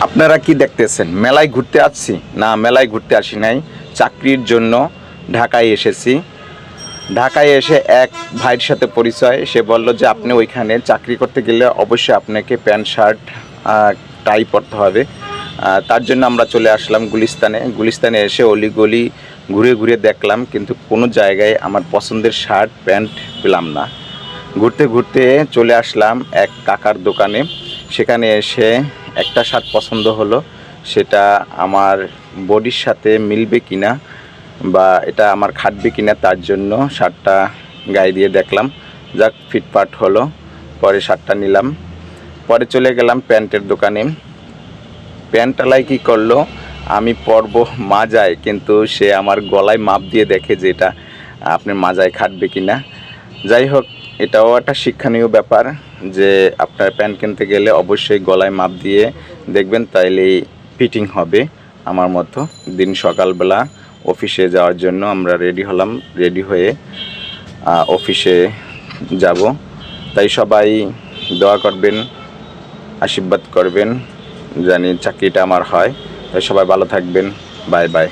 আপনারা কি দেখতেছেন? মেলায় ঘুরতে আসছি? না, মেলায় ঘুরতে আসি নাই, চাকরির জন্য ঢাকায় এসেছি। ঢাকায় এসে এক ভাইয়ের সাথে পরিচয়। সে বলল যে আপনি ওইখানে চাকরি করতে গেলে অবশ্যই আপনাকে প্যান্ট শার্ট টাই পরতে হবে। তার জন্য আমরা চলে আসলাম গুলিস্তানে এসে অলিগলি ঘুরে ঘুরে দেখলাম, কিন্তু কোনো জায়গায় আমার পছন্দের শার্ট প্যান্ট পেলাম না। ঘুরতে ঘুরতে চলে আসলাম এক কাকার দোকানে। সেখানে এসে একটা শার্ট পছন্দ হলো, সেটা আমার বডির সাথে মিলবে কিনা বা এটা আমার খাটবে কিনা, তার জন্য শার্টটা গায়ে দিয়ে দেখলাম। যাক, ফিটফাট হলো, পরে শার্টটা নিলাম। পরে চলে গেলাম প্যান্টের দোকানে। প্যান্টওয়ালাই কী করলো, আমি পরবো মাজায়, কিন্তু সে আমার গলায় মাপ দিয়ে দেখে যে এটা আপনার মাজায় খাটবে কিনা। যাই হোক, এটাও একটা শিক্ষণীয় ব্যাপার যে আপনার প্যান্ট কিনতে গেলে অবশ্যই গলায় মাপ দিয়ে দেখবেন, তাইলেই ফিটিং হবে। আমার মতো দিন সকালবেলা অফিসে যাওয়ার জন্য আমরা রেডি হলাম, রেডি হয়ে অফিসে যাব। তাই সবাই দোয়া করবেন, আশীর্বাদ করবেন, জানি চাকরিটা আমার হয়। তাই সবাই ভালো থাকবেন। Bye bye.